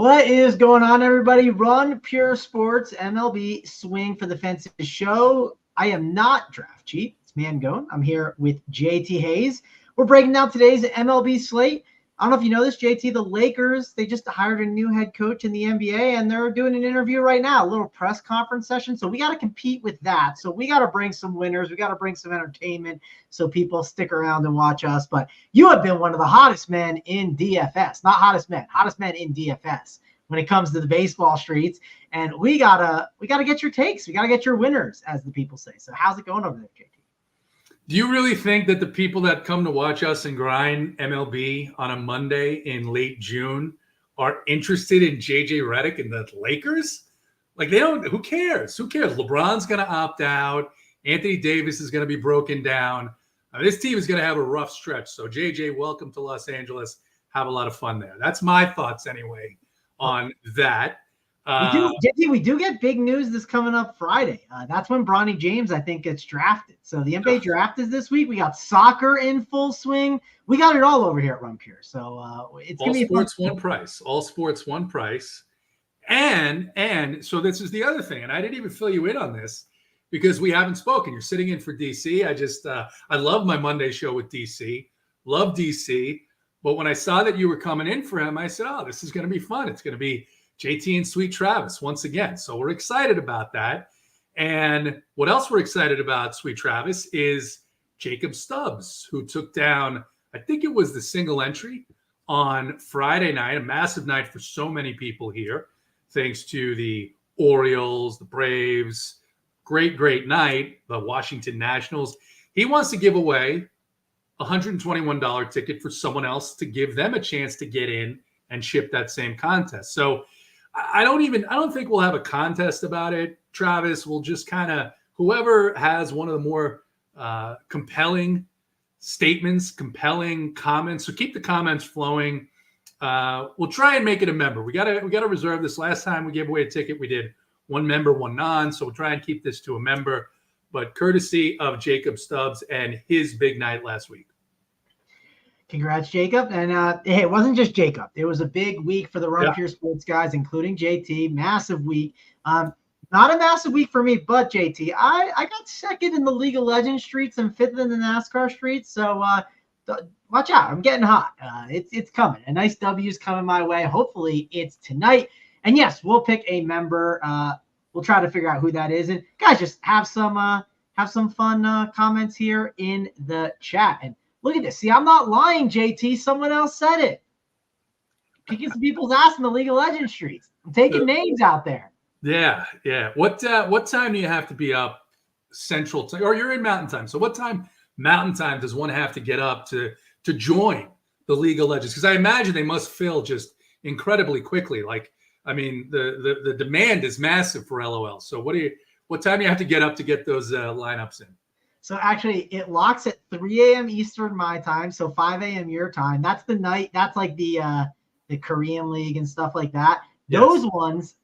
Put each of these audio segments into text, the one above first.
What is going on, everybody? Run Pure Sports MLB Swing for the Fences show. I am not Draft Cheat. It's Mangone. I'm here with JT Hayes. We're breaking down today's MLB slate. I don't know if you know this, JT. The Lakers, they just hired a new head coach in the NBA, and they're doing an interview right now, a little press conference session. So we got to compete with that. So we got to bring some winners. We got to bring some entertainment so people stick around and watch us. But you have been one of the hottest men in DFS. Not hottest men in DFS when it comes to the baseball streets. And we gotta get your takes. We got to get your winners, as the people say. So how's it going over there, JT? Do you really think that the people that come to watch us and grind MLB on a Monday in late June are interested in JJ Redick and the Lakers? Like, they don't. Who cares? Who cares? LeBron's going to opt out. Anthony Davis is going to be broken down. This team is going to have a rough stretch. So, JJ, welcome to Los Angeles. Have a lot of fun there. That's my thoughts anyway on that. We do get big news this coming up Friday. That's when Bronny James, I think, gets drafted. So the NBA draft is this week. We got soccer in full swing. We got it all over here at Run Pure. So it's going to be sports one price. All sports one price. And so this is the other thing. And I didn't even fill you in on this because we haven't spoken. You're sitting in for DC. I love my Monday show with DC. Love DC. But when I saw that you were coming in for him, I said, oh, this is going to be fun. It's going to be JT and Sweet Travis once again. So we're excited about that. And what else we're excited about, Sweet Travis, is Jacob Stubbs, who took down, I think it was the single entry on Friday night, a massive night for so many people here, thanks to the Orioles, the Braves, great night, the Washington Nationals. He wants to give away a $121 ticket for someone else to give them a chance to get in and ship that same contest. So I don't think we'll have a contest about it, Travis. We'll just kind of, whoever has one of the more compelling statements, compelling comments. So keep the comments flowing. We'll try and make it a member. We gotta reserve this. Last time we gave away a ticket, we did one member, one non. So we'll try and keep this to a member, but courtesy of Jacob Stubbs and his big night last week. Congrats, Jacob. And hey, it wasn't just Jacob. It was a big week for the Run Pure Sports guys, including JT. Massive week. Not a massive week for me, but JT, I got second in the League of Legends streets and fifth in the NASCAR streets. So watch out. I'm getting hot. It's coming. A nice W is coming my way. Hopefully it's tonight. And yes, we'll pick a member. We'll try to figure out who that is. And guys, just have some fun comments here in the chat. And look at this. See, I'm not lying, JT. Someone else said it. Kicking some people's ass in the League of Legends streets. I'm taking names out there. Yeah. What time do you have to be up Central Time? Or you're in Mountain Time. So what time Mountain Time does one have to get up to join the League of Legends? Because I imagine they must fill just incredibly quickly. Like, I mean, the demand is massive for LOL. So what time do you have to get up to get those lineups in? So actually, it locks at 3 a.m. Eastern my time, so 5 a.m. your time. That's the night. That's like the Korean League and stuff like that. Yes.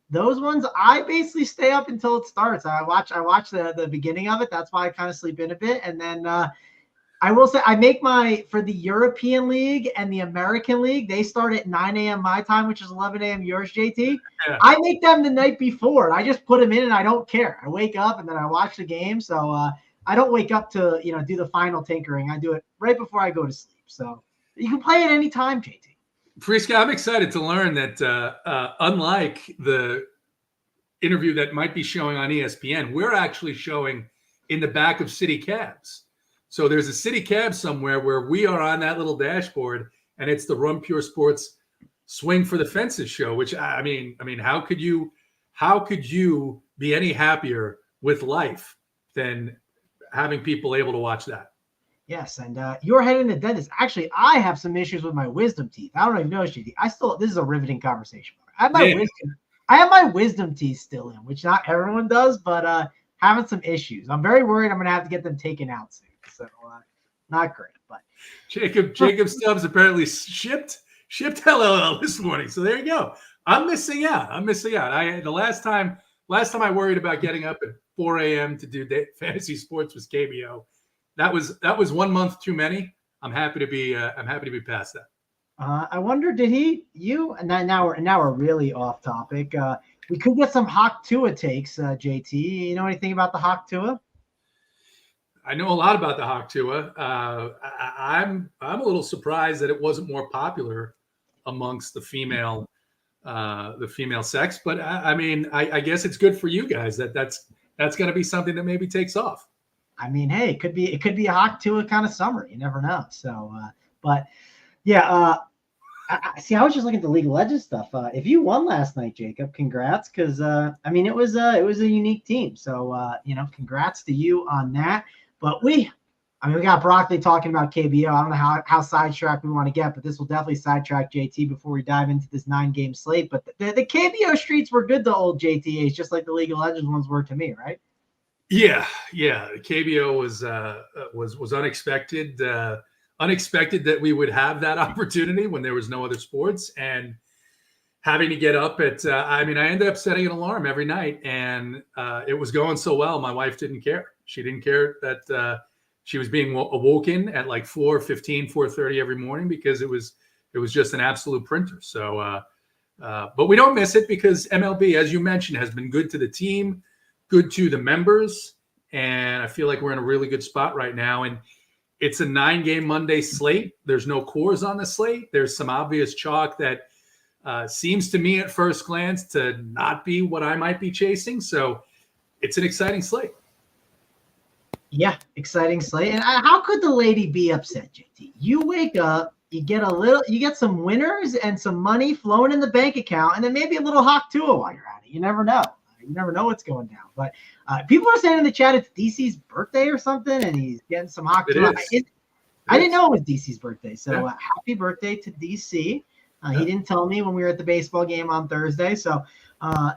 Those ones, I basically stay up until it starts. I watch the beginning of it. That's why I kind of sleep in a bit, and then I will say I make for the European League and the American League. They start at 9 a.m. my time, which is 11 a.m. yours, JT. Yeah. I make them the night before. I just put them in, and I don't care. I wake up and then I watch the game. So. I don't wake up to, do the final tinkering. I do it right before I go to sleep. So you can play at any time, JT. Friska, I'm excited to learn that unlike the interview that might be showing on ESPN, we're actually showing in the back of city cabs. So there's a city cab somewhere where we are on that little dashboard, and it's the Run Pure Sports Swing for the Fences show, which I mean, how could you be any happier with life than having people able to watch that? Yes, and you're heading to the dentist. Actually, I have some issues with my wisdom teeth. I don't even know, JT. This is a riveting conversation. I have my wisdom teeth still in, which not everyone does, but having some issues. I'm very worried I'm going to have to get them taken out soon. So not great. But Jacob Stubbs apparently shipped LOL this morning. So there you go. I'm missing out. The last time I worried about getting up at 4 a.m. to do fantasy sports was KBO. That was 1 month too many. I'm happy to be past that. I wonder, and now we're really off topic. We could get some Hawk Tua takes, JT. You know anything about the Hawk Tua? I know a lot about the Hawk Tua. I'm a little surprised that it wasn't more popular amongst the female sex, but I guess it's good for you guys that's going to be something that maybe takes off. I mean, hey, it could be a Hawk Tua kind of summer. You never know. So, but yeah, I was just looking at the League of Legends stuff. If you won last night, Jacob, congrats, because it was a unique team. So congrats to you on that. But we got Broccoli talking about KBO. I don't know how sidetracked we want to get, but this will definitely sidetrack JT before we dive into this 9-game slate. But the KBO streets were good to old JTAs, just like the League of Legends ones were to me, right? Yeah. KBO was unexpected. Unexpected that we would have that opportunity when there was no other sports, and having to get up at. I ended up setting an alarm every night, and it was going so well. My wife didn't care. She didn't care that she was being awoken at like 4:15, 4:30 every morning because it was just an absolute printer. So, but we don't miss it because MLB, as you mentioned, has been good to the team, good to the members, and I feel like we're in a really good spot right now. And it's a 9-game Monday slate. There's no cores on the slate. There's some obvious chalk that seems to me at first glance to not be what I might be chasing. So it's an exciting slate. Yeah, exciting slate. And how could the lady be upset, JT? You wake up, you get some winners and some money flowing in the bank account, and then maybe a little Hawk Tua while you're at it. You never know. You never know what's going down. But people are saying in the chat it's DC's birthday or something, and he's getting some Hawk Tua. I didn't know it was DC's birthday. So happy birthday to DC. He didn't tell me when we were at the baseball game on Thursday. So, Well,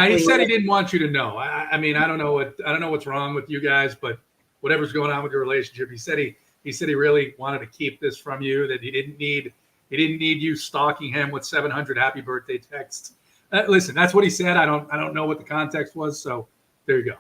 he said he didn't want you to know. I don't know what's wrong with you guys, but whatever's going on with your relationship, he said he really wanted to keep this from you, that he didn't need you stalking him with 700 happy birthday texts. Listen, that's what he said. I don't know what the context was. So there you go.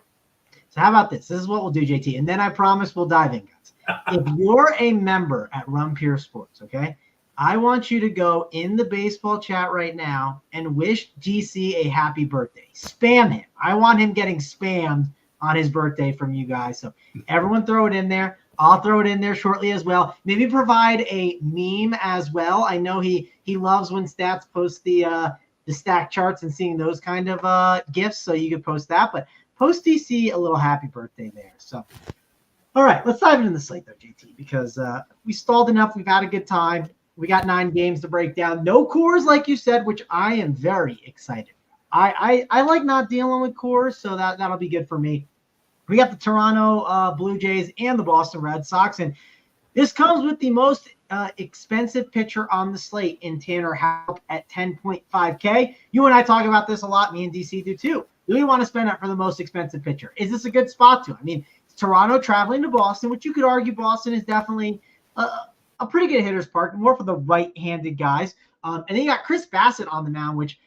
So how about this? This is what we'll do, JT. And then I promise we'll dive in, guys. If you're a member at Run Pure Sports, okay, I want you to go in the baseball chat right now and wish GC a happy birthday. Spam him. I want him getting spammed on his birthday from you guys. So everyone throw it in there. I'll throw it in there shortly as well. Maybe provide a meme as well. I know he loves when Stats post the stack charts and seeing those kind of gifts. So you could post that, but post DC a little happy birthday there. So, all right, let's dive into the slate though, JT, because we stalled enough. We've had a good time. We got 9 games to break down. No cores, like you said, which I am very excited. I like not dealing with cores, so that'll be good for me. We got the Toronto Blue Jays and the Boston Red Sox, and this comes with the most expensive pitcher on the slate in Tanner Houck at 10.5K. You and I talk about this a lot. Me and DC do too. Do we want to spend it for the most expensive pitcher? Is this a good spot to? I mean, Toronto traveling to Boston, which you could argue Boston is definitely a pretty good hitter's park, more for the right-handed guys. And then you got Chris Bassett on the mound, which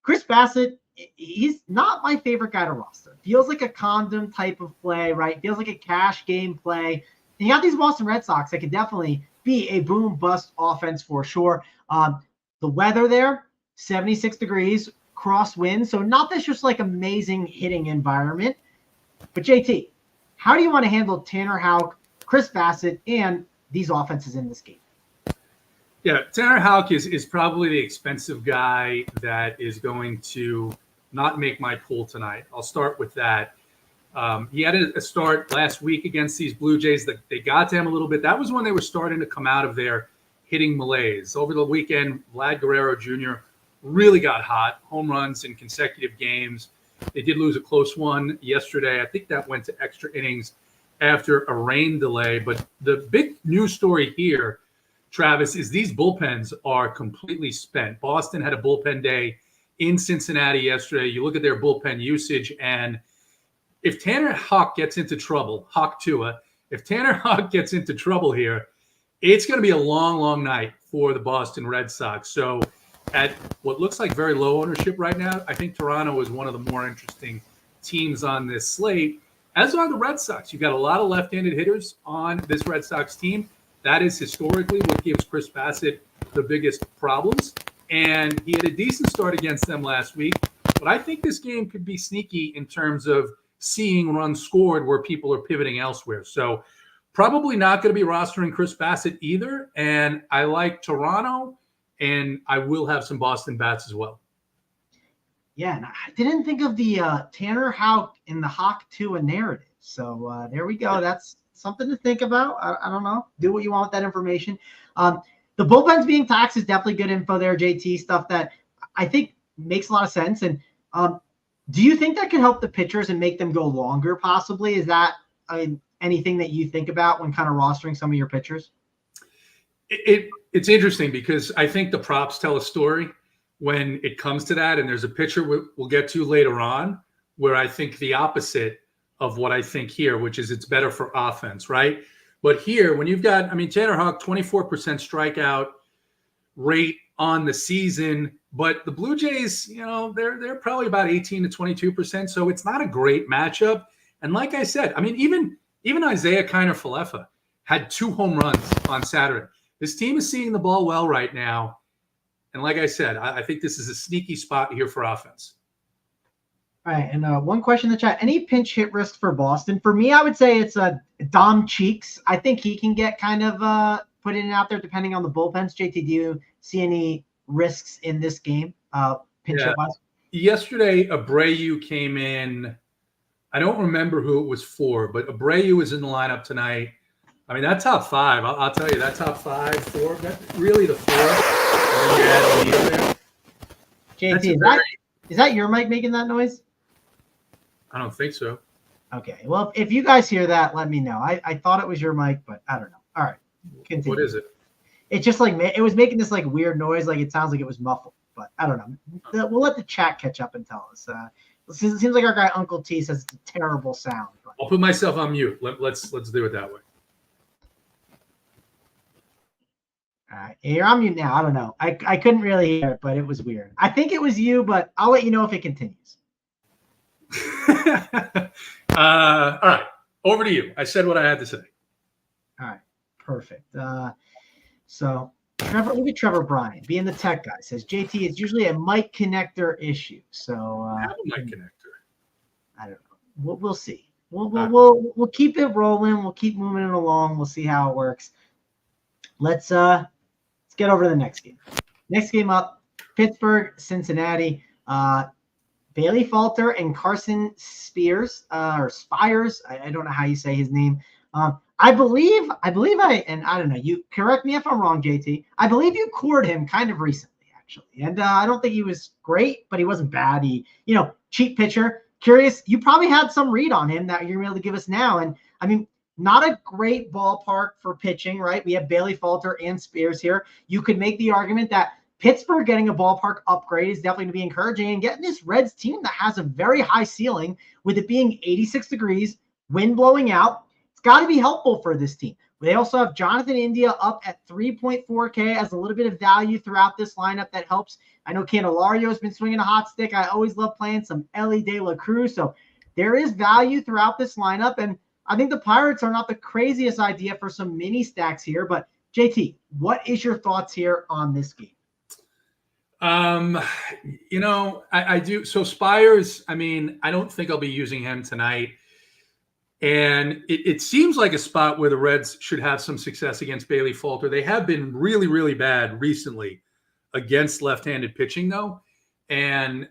Chris Bassett, he's not my favorite guy to roster. Feels like a condom type of play, right? Feels like a cash game play. And you got these Boston Red Sox that could definitely be a boom-bust offense for sure. The weather there, 76 degrees, crosswind. So not this just like amazing hitting environment. But JT, how do you want to handle Tanner Houck, Chris Bassett, and these offenses in this game? Yeah, Tanner Houck is probably the expensive guy that is going to not make my pool tonight. I'll start with that. He had a start last week against these Blue Jays. They got to him a little bit. That was when they were starting to come out of their hitting malaise. Over the weekend, Vlad Guerrero Jr. really got hot, home runs in consecutive games. They did lose a close one yesterday. I think that went to extra innings after a rain delay. But the big news story here, Travis, is these bullpens are completely spent. Boston had a bullpen day in Cincinnati yesterday. You look at their bullpen usage, and if Tanner Houck gets into trouble, Hawk Tua, if Tanner Houck gets into trouble here, it's going to be a long, long night for the Boston Red Sox. So at what looks like very low ownership right now, I think Toronto is one of the more interesting teams on this slate, as are the Red Sox. You've got a lot of left-handed hitters on this Red Sox team. That is historically what gives Chris Bassett the biggest problems. And he had a decent start against them last week. But I think this game could be sneaky in terms of seeing runs scored where people are pivoting elsewhere. So probably not going to be rostering Chris Bassett either. And I like Toronto, and I will have some Boston bats as well. Yeah, and I didn't think of the Tanner Houck in the Hawk 2 narrative. So there we go. That's something to think about. I don't know. Do what you want with that information. The bullpens being taxed is definitely good info there, JT, stuff that I think makes a lot of sense. And do you think that could help the pitchers and make them go longer possibly? Is that anything that you think about when kind of rostering some of your pitchers? It's interesting because I think the props tell a story when it comes to that. And there's a pitcher we'll get to later on where I think the opposite of what I think here, which is it's better for offense, right? But here, when you've got, Tanner Houck, 24% strikeout rate on the season, but the Blue Jays, they're probably about 18 to 22%. So it's not a great matchup. And like I said, even Isaiah Kiner-Falefa had 2 home runs on Saturday. This team is seeing the ball well right now. And like I said, I think this is a sneaky spot here for offense. All right, and one question in the chat. Any pinch hit risk for Boston? For me, I would say it's Dom Cheeks. I think he can get kind of put in and out there depending on the bullpens. JT, do you see any risks in this game pinch hit-wise? Yesterday, Abreu came in. I don't remember who it was for, but Abreu is in the lineup tonight. That top 5, I'll tell you, that top 5, 4, that's really the 4. And then you add O'Neal there. JT, is that your mic making that noise? I don't think so. Okay. Well, if you guys hear that, let me know. I thought it was your mic, but I don't know. All right. Continue. What is it? It's just like it was making this like weird noise, like it sounds like it was muffled, but I don't know. We'll let the chat catch up and tell us. It seems like our guy Uncle T says it's a terrible sound. But. I'll put myself on mute. Let's do it that way. All right, you're on mute now. I don't know. I couldn't really hear it, but it was weird. I think it was you, but I'll let you know if it continues. All right, over to you. I said what I had to say. All right, perfect. So Trevor, look at Trevor Bryan, being the tech guy, says JT, it's usually a mic connector issue. So I have a mic connector. I don't know. We'll see. We'll keep it rolling. We'll keep moving it along. We'll see how it works. Let's get over to the next game. Next game up, Pittsburgh, Cincinnati. Bailey Falter and Carson Spears, or Spires. I don't know how you say his name. I believe I don't know. You correct me if I'm wrong, JT. I believe you cored him kind of recently, actually. And I don't think he was great, but he wasn't bad. He, cheap pitcher. Curious, you probably had some read on him that you're able to give us now. And not a great ballpark for pitching, right? We have Bailey Falter and Spears here. You could make the argument that Pittsburgh getting a ballpark upgrade is definitely going to be encouraging, and getting this Reds team that has a very high ceiling with it being 86 degrees, wind blowing out, it's got to be helpful for this team. They also have Jonathan India up at 3.4K as a little bit of value throughout this lineup that helps. I know Candelario has been swinging a hot stick. I always love playing some Ellie De La Cruz. So there is value throughout this lineup, and I think the Pirates are not the craziest idea for some mini stacks here. But JT, what is your thoughts here on this game? I do. So Spires, I don't think I'll be using him tonight. And it seems like a spot where the Reds should have some success against Bailey Falter. They have been really, really bad recently against left-handed pitching, though. And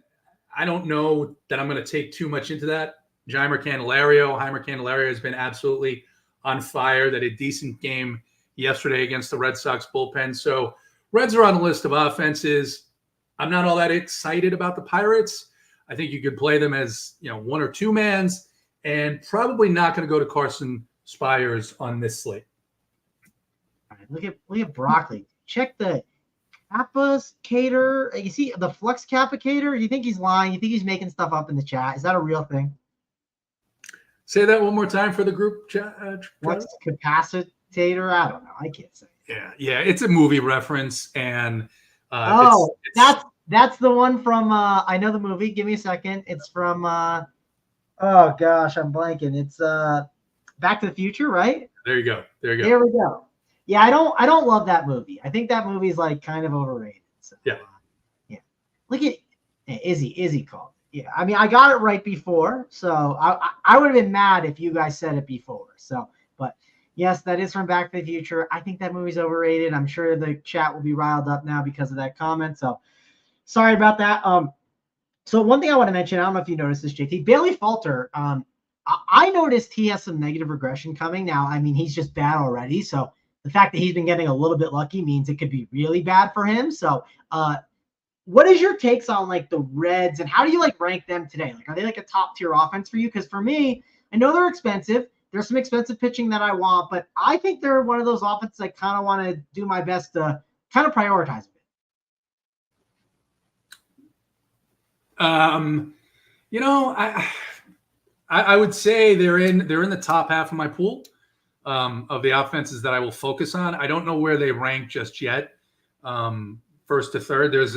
I don't know that I'm going to take too much into that. Jeimer Candelario has been absolutely on fire. That a decent game yesterday against the Red Sox bullpen. So Reds are on the list of offenses. I'm not all that excited about the Pirates. I think you could play them as, 1 or 2 mans, and probably not going to go to Carson Spires on this slate. All right, look at Broccoli. Check the Capacator. You see the Flux Capacator? You think he's lying? You think he's making stuff up in the chat? Is that a real thing? Say that one more time for the group chat. Flux Capacitator? I don't know. I can't say. Yeah. It's a movie reference, and that's the one from I know the movie. Give me a second. It's from oh gosh, I'm blanking. It's Back to the Future, right? There you go. There we go. Yeah, I don't love that movie. I think that movie's like kind of overrated. So, Yeah. Yeah. Look at Izzy called. Yeah, I mean, I got it right before, so I would have been mad if you guys said it before. So, but yes, that is from Back to the Future. I think that movie's overrated. I'm sure the chat will be riled up now because of that comment. So, sorry about that. So one thing I want to mention, I don't know if you noticed this, JT, Bailey Falter. I noticed he has some negative regression coming now. I mean, he's just bad already. So the fact that he's been getting a little bit lucky means it could be really bad for him. So, what is your takes on like the Reds and how do you like rank them today? Like, are they like a top tier offense for you? Because for me, I know they're expensive. There's some expensive pitching that I want, but I think they're one of those offenses I kind of want to do my best to kind of prioritize a bit. I would say they're in the top half of my pool of the offenses that I will focus on. I don't know where they rank just yet. First to third, there's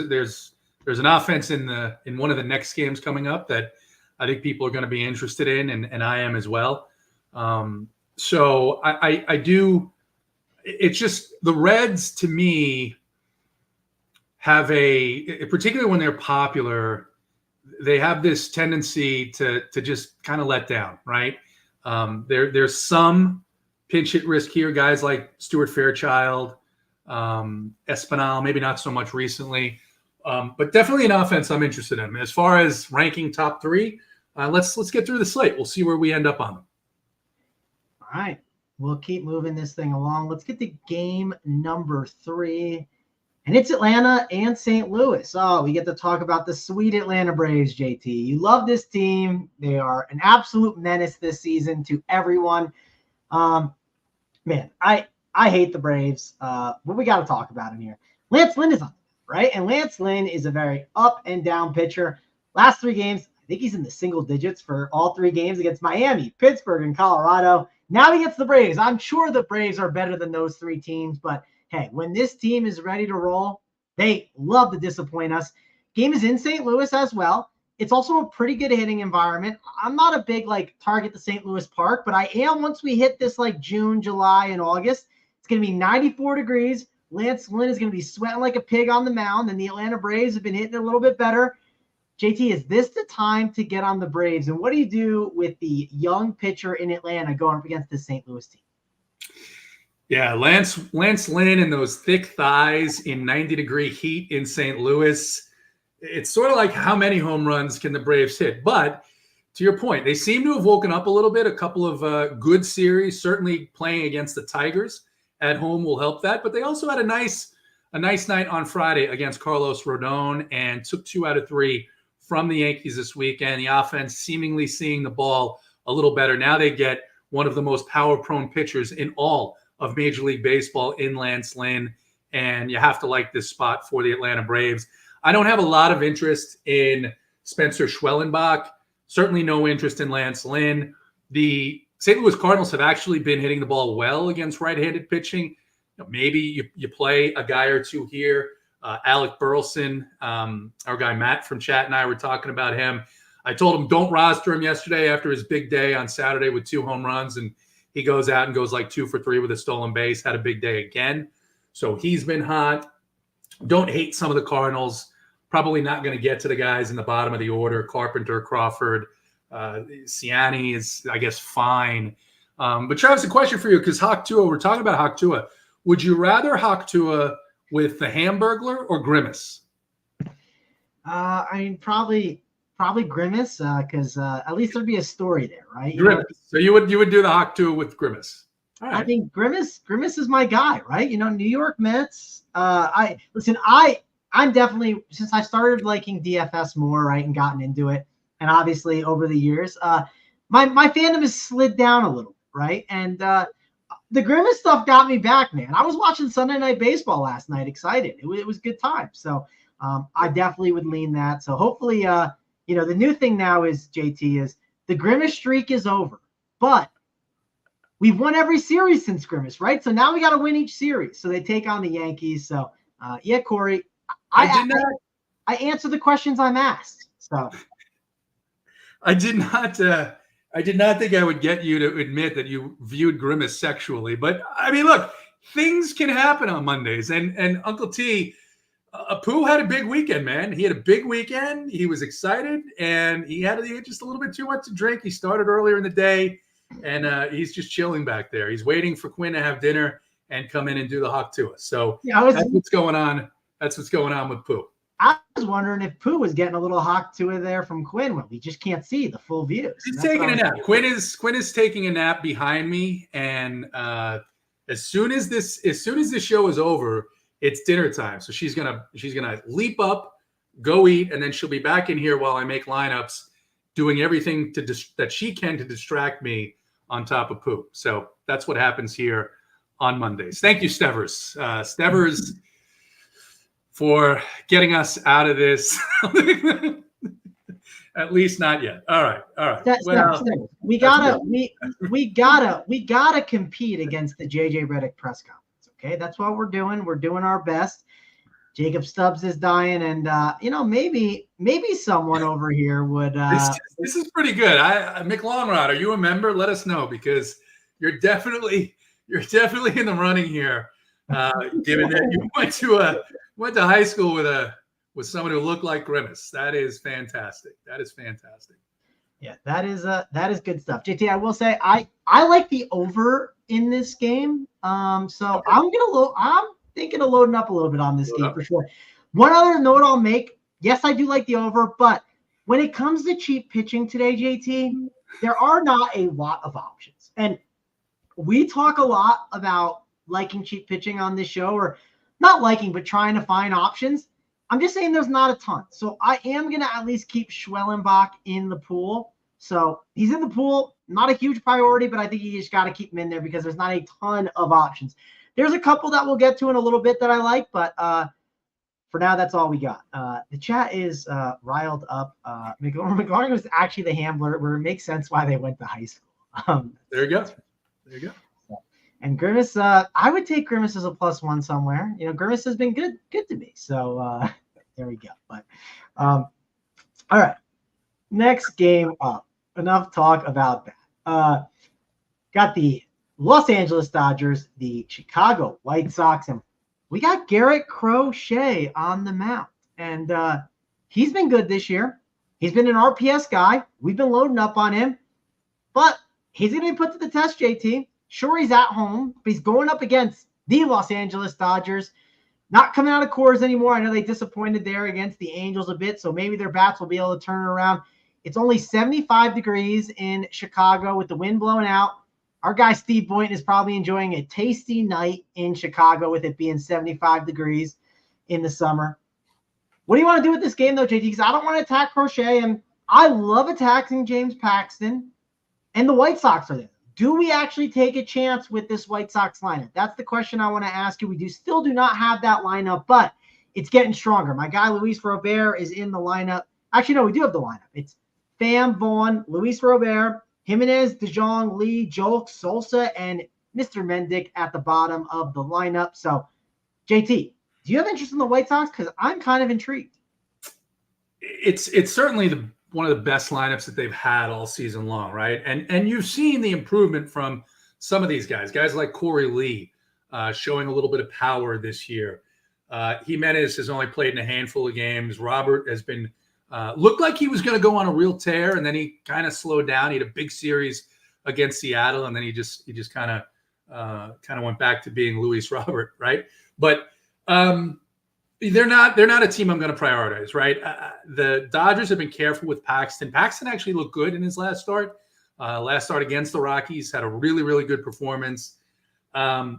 an offense in one of the next games coming up that I think people are going to be interested in, and I am as well. So I do. It's just the Reds to me have particularly when they're popular, they have this tendency to just kind of let down, right? There's some pinch hit risk here, guys like Stuart Fairchild, Espinal, maybe not so much recently, but definitely an offense I'm interested in. As far as ranking top three, let's get through the slate. We'll see where we end up on them. All right, we'll keep moving this thing along. Let's get to game number 3. And it's Atlanta and St. Louis. Oh, we get to talk about the sweet Atlanta Braves, JT. You love this team. They are an absolute menace this season to everyone. Man, I hate the Braves. But we got to talk about him here. Lance Lynn is on, right? And Lance Lynn is a very up and down pitcher. Last 3 games, I think he's in the single digits for all 3 games against Miami, Pittsburgh, and Colorado. Now he gets the Braves. I'm sure the Braves are better than those 3 teams, but hey, when this team is ready to roll, they love to disappoint us. Game is in St. Louis as well. It's also a pretty good hitting environment. I'm not a big target the St. Louis Park, but I am once we hit this June, July, and August. It's going to be 94 degrees. Lance Lynn is going to be sweating like a pig on the mound, and the Atlanta Braves have been hitting it a little bit better. JT, is this the time to get on the Braves? And what do you do with the young pitcher in Atlanta going up against the St. Louis team? Yeah, Lance Lynn and those thick thighs in 90-degree heat in St. Louis. It's sort of like how many home runs can the Braves hit? But to your point, they seem to have woken up a little bit. A couple of good series, certainly playing against the Tigers at home will help that. But they also had a nice night on Friday against Carlos Rodon and took 2 out of 3 from the Yankees this weekend. The offense seemingly seeing the ball a little better. Now they get one of the most power-prone pitchers in all of Major League Baseball in Lance Lynn, and you have to like this spot for the Atlanta Braves. I don't have a lot of interest in Spencer Schwellenbach, certainly no interest in Lance Lynn. The St. Louis Cardinals have actually been hitting the ball well against right-handed pitching. Maybe you play a guy or two here. Alec Burleson, our guy Matt from chat and I were talking about him. I told him don't roster him yesterday after his big day on Saturday with 2 home runs, and he goes out and goes 2 for 3 with a stolen base, had a big day again. So he's been hot. Don't hate some of the Cardinals. Probably not going to get to the guys in the bottom of the order. Carpenter, Crawford, Ciani is, I guess, fine. But Travis, a question for you, because Hawk Tua, we're talking about Hawk Tua. Would you rather Hawk Tua with the Hamburglar or Grimace? I mean, probably Grimace, because at least there'd be a story there, right? Grimace. So you would do the Hawk Tua with Grimace. All right. I think Grimace is my guy, right? New York Mets. I'm definitely, since I started liking DFS more, right, and gotten into it, and obviously over the years, my fandom has slid down a little, right? And the Grimace stuff got me back, man. I was watching Sunday Night Baseball last night, excited. It was good time. So I definitely would lean that. So hopefully, the new thing now is, JT, is the Grimace streak is over, but we've won every series since Grimace, right? So now we got to win each series. So they take on the Yankees. So yeah, Corey, I answer the questions I'm asked. So I did not think I would get you to admit that you viewed Grimace sexually, but I mean, look, things can happen on Mondays. And Uncle T, Pooh had a big weekend, man. He had a big weekend. He was excited, and he had just a little bit too much to drink. He started earlier in the day, and he's just chilling back there. He's waiting for Quinn to have dinner and come in and do the hawk to us. So that's what's going on. That's what's going on with Pooh. I was wondering if Pooh was getting a little hawk to it there from Quinn when we just can't see the full views. He's taking a nap. Quinn is taking a nap behind me, and as soon as this show is over, it's dinner time. So she's gonna leap up, go eat, and then she'll be back in here while I make lineups, doing everything that she can to distract me on top of Pooh. So that's what happens here on Mondays. Thank you, Stevers. Stevers, for getting us out of this. At least not yet. All right. We gotta compete against the JJ Redick press conference. Okay, that's what we're doing. We're doing our best. Jacob Stubbs is dying, and maybe someone over here would. This is pretty good. Mick Longrod, are you a member? Let us know, because you're definitely in the running here. Given that you went to high school with someone who looked like Grimace. That is fantastic. Yeah, that is good stuff. JT, I will say I like the over in this game. So okay. I'm thinking of loading up a little bit on this game for sure. One other note I'll make. Yes, I do like the over, but when it comes to cheap pitching today, JT, there are not a lot of options. And we talk a lot about liking cheap pitching on this show, or not liking, but trying to find options. I'm just saying there's not a ton. So I am going to at least keep Schwellenbach in the pool. So he's in the pool, not a huge priority, but I think you just got to keep him in there because there's not a ton of options. There's a couple that we'll get to in a little bit that I like, but for now, that's all we got. The chat is riled up. McLaurin was actually the handler, where it makes sense why they went to high school. There you go. And Grimace, I would take Grimace as a +1 somewhere. Grimace has been good to me. So there we go. But all right, next game up. Enough talk about that. Got the Los Angeles Dodgers, the Chicago White Sox, and we got Garrett Crochet on the mound. And he's been good this year. He's been an RPS guy. We've been loading up on him. But he's going to be put to the test, JT. Sure, he's at home, but he's going up against the Los Angeles Dodgers. Not coming out of Coors anymore. I know they disappointed there against the Angels a bit, so maybe their bats will be able to turn it around. It's only 75 degrees in Chicago with the wind blowing out. Our guy Steve Boynton is probably enjoying a tasty night in Chicago with it being 75 degrees in the summer. What do you want to do with this game, though, JT? Because I don't want to attack Crochet, and I love attacking James Paxton, and the White Sox are there. Do we actually take a chance with this White Sox lineup? That's the question I want to ask you. We still do not have that lineup, but it's getting stronger. My guy Luis Robert is in the lineup. Actually, no, we do have the lineup. It's Pham, Vaughn, Luis Robert, Jimenez, DeJong, Lee, Jolk, Solsa, and Mr. Mendick at the bottom of the lineup. So, JT, do you have interest in the White Sox? Because I'm kind of intrigued. It's certainly one of the best lineups that they've had all season long, right? And you've seen the improvement from some of these guys like Corey Lee, showing a little bit of power this year. Jimenez has only played in a handful of games. Robert has been looked like he was going to go on a real tear, and then he kind of slowed down. He had a big series against Seattle, and then he just kind of went back to being Luis Robert, right? But they're not a team I'm going to prioritize, right? The Dodgers have been careful with Paxton. Paxton actually looked good in his last start. Last start against the Rockies, had a really, really good performance. I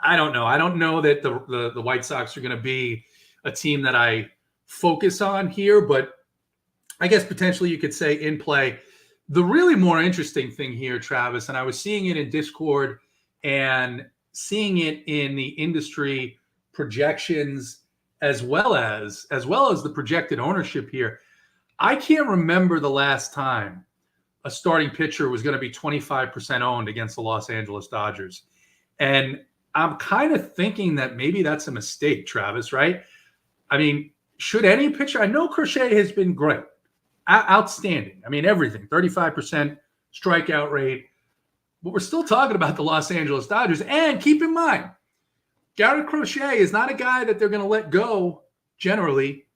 don't know. I don't know that the White Sox are going to be a team that I focus on here, but I guess potentially you could say in play. The really more interesting thing here, Travis, and I was seeing it in Discord and seeing it in the industry projections as well as the projected ownership here. I can't remember the last time a starting pitcher was going to be 25% owned against the Los Angeles Dodgers. And I'm kind of thinking that maybe that's a mistake, Travis, right? I mean, should any pitcher, I know Crochet has been great, outstanding. I mean, everything, 35% strikeout rate. but we're still talking about the Los Angeles Dodgers. And keep in mind, Garrett Crochet is not a guy that they're going to let go generally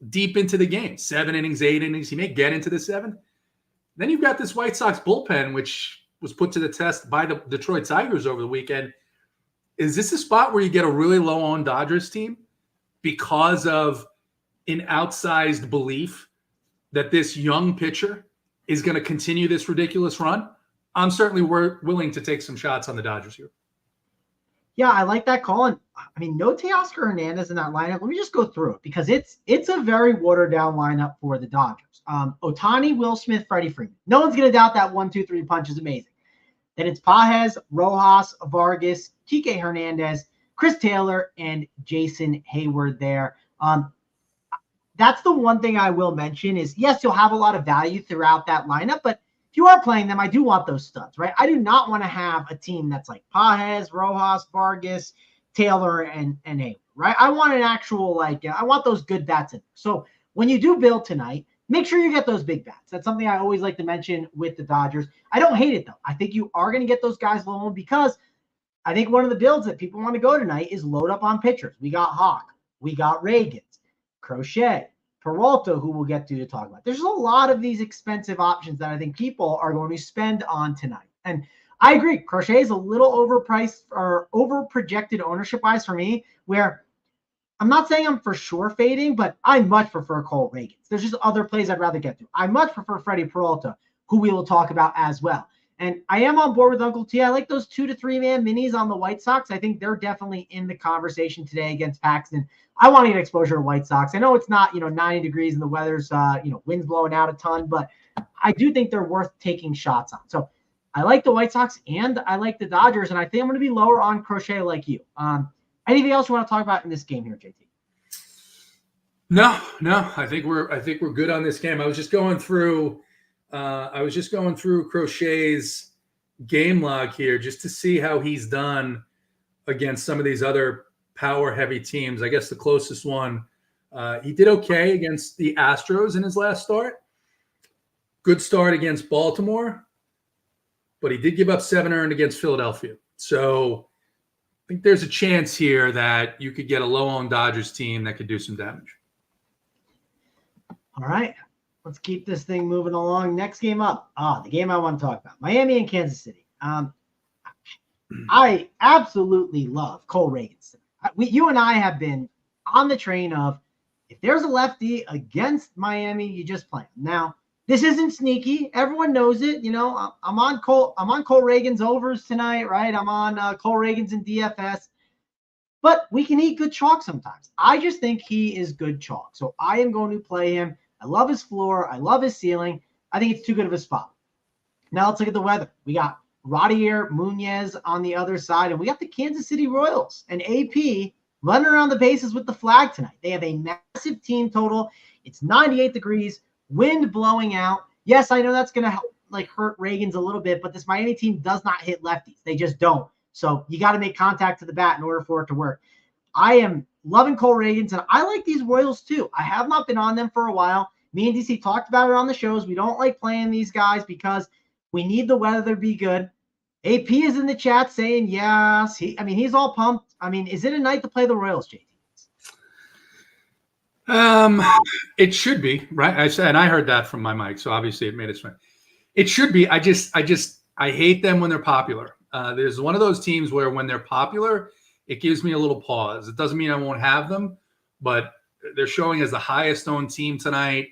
deep into the game. 7 innings, 8 innings. He may get into the 7th. Then you've got this White Sox bullpen, which was put to the test by the Detroit Tigers over the weekend. Is this a spot where you get a really low-owned Dodgers team because of an outsized belief that this young pitcher is going to continue this ridiculous run? I'm certainly willing to take some shots on the Dodgers here. Yeah, I like that call. And I mean, no Teoscar Hernandez in that lineup. Let me just go through it because it's a very watered down lineup for the Dodgers. Ohtani, Will Smith, Freddie Freeman. No one's going to doubt that 1-2-3 punch is amazing. Then it's Pages, Rojas, Vargas, Kike Hernandez, Chris Taylor, and Jason Hayward there. That's the one thing I will mention is, yes, you'll have a lot of value throughout that lineup, but if you are playing them, I do want those studs, right? I do not want to have a team that's like Pages, Rojas, Vargas, Taylor, and Hayward, right? I want an actual, I want those good bats in there. So when you do build tonight, make sure you get those big bats. That's something I always like to mention with the Dodgers. I don't hate it, though. I think you are going to get those guys low because I think one of the builds that people want to go tonight is load up on pitchers. We got Hawk. We got Ragans, Crochet, Peralta, who we'll get to talk about. There's a lot of these expensive options that I think people are going to spend on tonight. And I agree. Crochet is a little overpriced or over-projected ownership-wise for me, where I'm not saying I'm for sure fading, but I much prefer Cole Ragans. There's just other plays I'd rather get to. I much prefer Freddie Peralta, who we will talk about as well. And I am on board with Uncle T. I like those 2 to 3 man minis on the White Sox. I think they're definitely in the conversation today against Paxton. I want to get exposure to White Sox. I know it's not, 90 degrees and the weather's, wind's blowing out a ton, but I do think they're worth taking shots on. So I like the White Sox and I like the Dodgers, and I think I'm going to be lower on Crochet like you. Anything else you want to talk about in this game here, JT? No. I think we're good on this game. I was just going through Crochet's game log here just to see how he's done against some of these other power heavy teams. I guess the closest one, he did okay against the Astros in his last start. Good start against Baltimore, but he did give up 7 earned against Philadelphia. So I think there's a chance here that you could get a low-owned Dodgers team that could do some damage. All right. Let's keep this thing moving along. Next game up. The game I want to talk about. Miami and Kansas City. I absolutely love Cole Ragans. You and I have been on the train of if there's a lefty against Miami, you just play him. Now, this isn't sneaky. Everyone knows it. I'm on Cole Ragans overs tonight, right? I'm on Cole Ragans in DFS. But we can eat good chalk sometimes. I just think he is good chalk. So I am going to play him. I love his floor. I love his ceiling. I think it's too good of a spot. Now let's look at the weather. We got Rodier Munoz on the other side, and we got the Kansas City Royals and AP running around the bases with the flag tonight. They have a massive team total. It's 98 degrees, wind blowing out. Yes, I know that's going to help, hurt Ragans a little bit, but this Miami team does not hit lefties. They just don't. So you got to make contact to the bat in order for it to work. I am loving Cole Ragans, and I like these Royals too. I have not been on them for a while. Me and DC talked about it on the shows. We don't like playing these guys because we need the weather to be good. AP is in the chat saying yes. He's all pumped. Is it a night to play the Royals, JT? It should be, right? I heard that from my mic, so obviously it made its way. It should be. I hate them when they're popular. There's one of those teams where when they're popular, it gives me a little pause. It doesn't mean I won't have them, but they're showing as the highest owned team tonight.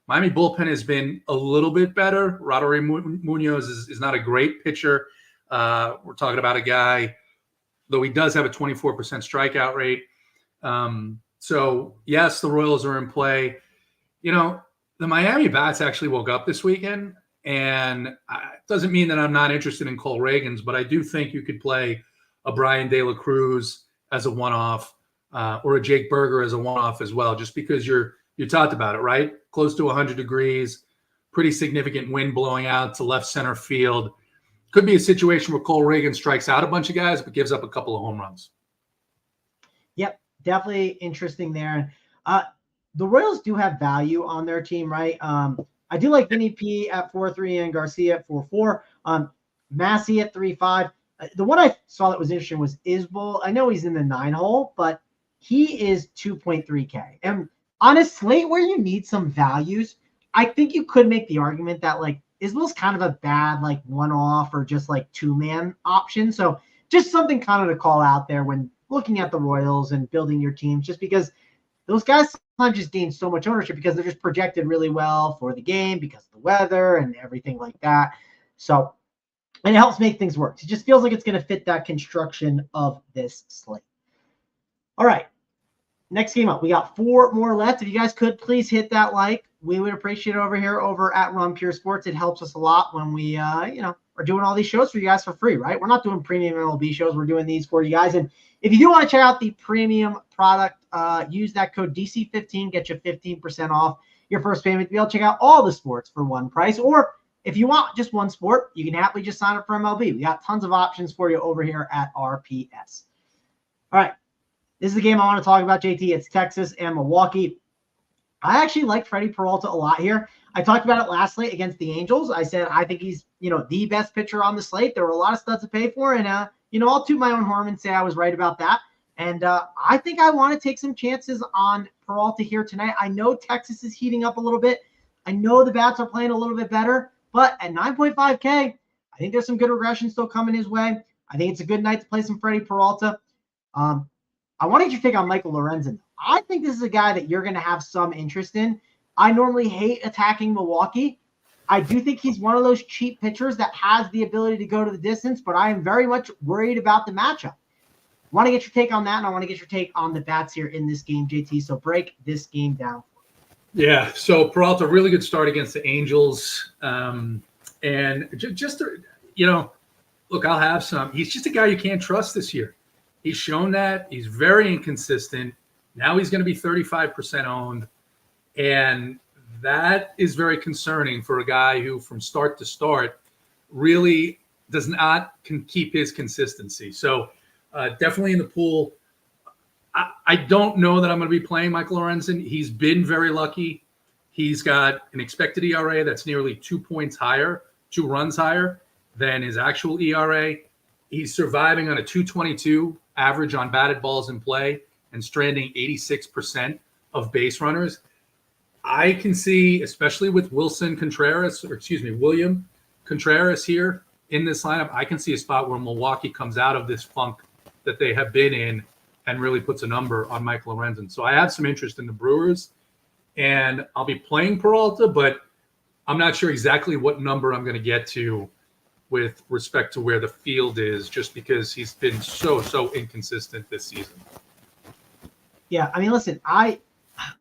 Miami bullpen has been a little bit better. Roderick Munoz is not a great pitcher. We're talking about a guy, though he does have a 24% strikeout rate. So, yes, the Royals are in play. The Miami bats actually woke up this weekend, and it doesn't mean that I'm not interested in Cole Ragans, but I do think you could play a Brian De La Cruz as a one-off or a Jake Berger as a one-off as well, just because you talked about it, right? Close to 100 degrees, pretty significant wind blowing out to left center field. Could be a situation where Cole Ragans strikes out a bunch of guys but gives up a couple of home runs. Yep, definitely interesting there. The Royals do have value on their team, right? I do like Vinny P at 4.3 and Garcia at 4.4. Massey at 3.5. The one I saw that was interesting was Isbell. I know he's in the 9 hole, but he is 2.3K. And on a slate where you need some values, I think you could make the argument that like Isbell's kind of a bad like one-off or just like two-man option. So just something kind of to call out there when looking at the Royals and building your teams, just because those guys sometimes just gain so much ownership because they're just projected really well for the game because of the weather and everything like that. So, and it helps make things work. It just feels like it's going to fit that construction of this slate. All right. Next game up. We got 4 more left. If you guys could please hit that like, we would appreciate it over here over at Run Pure Sports. It helps us a lot when we, are doing all these shows for you guys for free, right? We're not doing premium MLB shows. We're doing these for you guys. And if you do want to check out the premium product, use that code DC15, get you 15% off your first payment to be able to check out all the sports for one price. Or if you want just one sport, you can happily just sign up for MLB. We got tons of options for you over here at RPS. All right. This is the game I want to talk about, JT. It's Texas and Milwaukee. I actually like Freddie Peralta a lot here. I talked about it last slate against the Angels. I said I think he's, the best pitcher on the slate. There were a lot of studs to pay for, and I'll toot my own horn and say I was right about that. And I think I want to take some chances on Peralta here tonight. I know Texas is heating up a little bit. I know the bats are playing a little bit better, but at 9.5K, I think there's some good regression still coming his way. I think it's a good night to play some Freddie Peralta. I want to get your take on Michael Lorenzen. I think this is a guy that you're going to have some interest in. I normally hate attacking Milwaukee. I do think he's one of those cheap pitchers that has the ability to go to the distance, but I am very much worried about the matchup. I want to get your take on that, and I want to get your take on the bats here in this game, JT. So break this game down. Yeah, so Peralta, really good start against the Angels. And look, I'll have some. He's just a guy you can't trust this year. He's shown that. He's very inconsistent. Now he's going to be 35% owned. And that is very concerning for a guy who from start to start really does not keep his consistency. So definitely in the pool. I don't know that I'm going to be playing Michael Lorenzen. He's been very lucky. He's got an expected ERA that's nearly 2 points higher, 2 runs higher than his actual ERA. He's surviving on a 222 average on batted balls in play and stranding 86% of base runners. I can see, especially with William Contreras here in this lineup, I can see a spot where Milwaukee comes out of this funk that they have been in and really puts a number on Michael Lorenzen. So I have some interest in the Brewers, and I'll be playing Peralta, but I'm not sure exactly what number I'm going to get to with respect to where the field is, just because he's been so inconsistent this season. Yeah, I mean, listen, I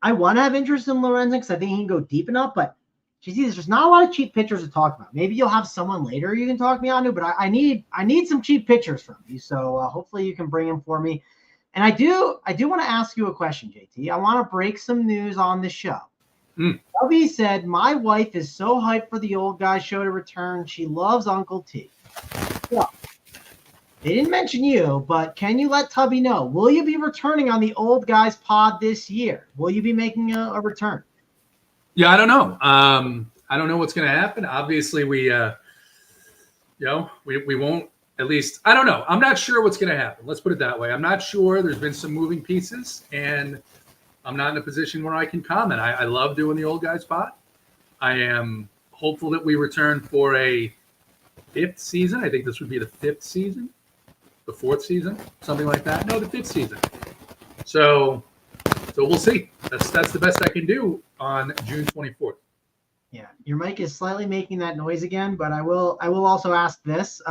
want to have interest in Lorenzen because I think he can go deep enough, but there's just not a lot of cheap pitchers to talk about. Maybe you'll have someone later you can talk me on to, but I need some cheap pitchers from you. So hopefully you can bring them for me. And I do want to ask you a question, JT. I want to break some news on the show. Bubby said, my wife is so hyped for the old guy show to return. She loves Uncle T. Well, they didn't mention you, but can you let Tubby know? Will you be returning on the old guys pod this year? Will you be making a return? Yeah, I don't know. I don't know what's going to happen. Obviously, we won't. At least, I don't know. I'm not sure what's going to happen. Let's put it that way. I'm not sure. There's been some moving pieces, and I'm not in a position where I can comment. I love doing the old guys spot. I am hopeful that we return for a 5th season. I think this would be the 5th season, the 4th season, something like that. No, the 5th season. So we'll see. That's the best I can do on June 24th. Yeah, your mic is slightly making that noise again, but I will also ask this.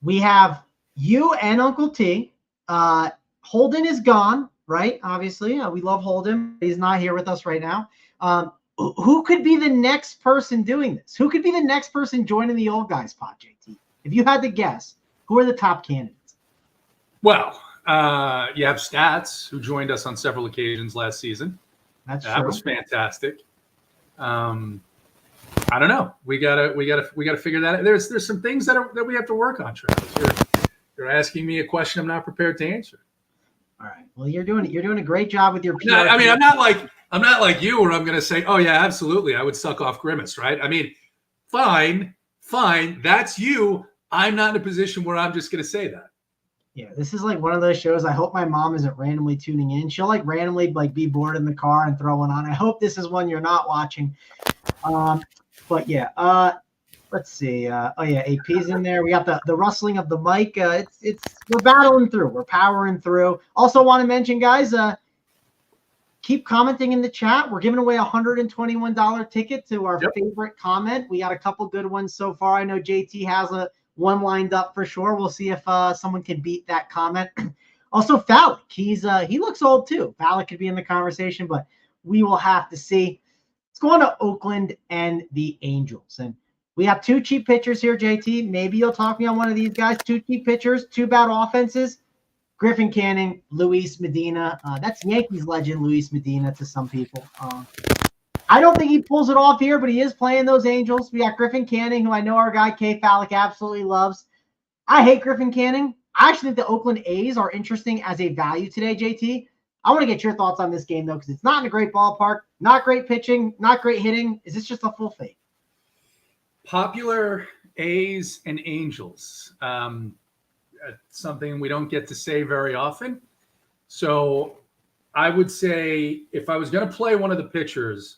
We have you and Uncle T. Holden is gone, right? Obviously, we love Holden. He's not here with us right now. Who could be the next person doing this? Who could be the next person joining the old guys pod, JT? If you had to guess, who are the top candidates? Well, you have Stats, who joined us on several occasions last season. That was fantastic. I don't know. We gotta figure that out. There's some things that we have to work on, Travis. You're asking me a question I'm not prepared to answer. All right. Well, you're doing a great job with your PR. I'm not like you, where I'm going to say, oh yeah, absolutely, I would suck off Grimace, right? I mean, fine, fine. That's you. I'm not in a position where I'm just going to say that. Yeah, this is like one of those shows. I hope my mom isn't randomly tuning in. She'll like randomly like be bored in the car and throw one on. I hope this is one you're not watching. But yeah, let's see. Oh yeah, AP's in there. We got the rustling of the mic. It's we're battling through. We're powering through. Also want to mention, guys, keep commenting in the chat. We're giving away a $121 ticket to our favorite comment. We got a couple good ones so far. I know JT has one lined up for sure. We'll see if someone can beat that comment. Also, Phallic. He looks old too. Phallic could be in the conversation, but we will have to see. Let's go on to Oakland and the Angels. And we have two cheap pitchers here, JT. Maybe you'll talk me on one of these guys. Two cheap pitchers, two bad offenses. Griffin Canning, Luis Medina. That's Yankees legend Luis Medina to some people. I don't think he pulls it off here, but he is playing those Angels. We got Griffin Canning, who I know our guy K Phallic absolutely loves. I hate Griffin Canning. I actually think the Oakland A's are interesting as a value today, JT. I want to get your thoughts on this game, though, because it's not in a great ballpark, not great pitching, not great hitting. Is this just a full fade? Popular A's and Angels. Something we don't get to say very often. So I would say if I was going to play one of the pitchers,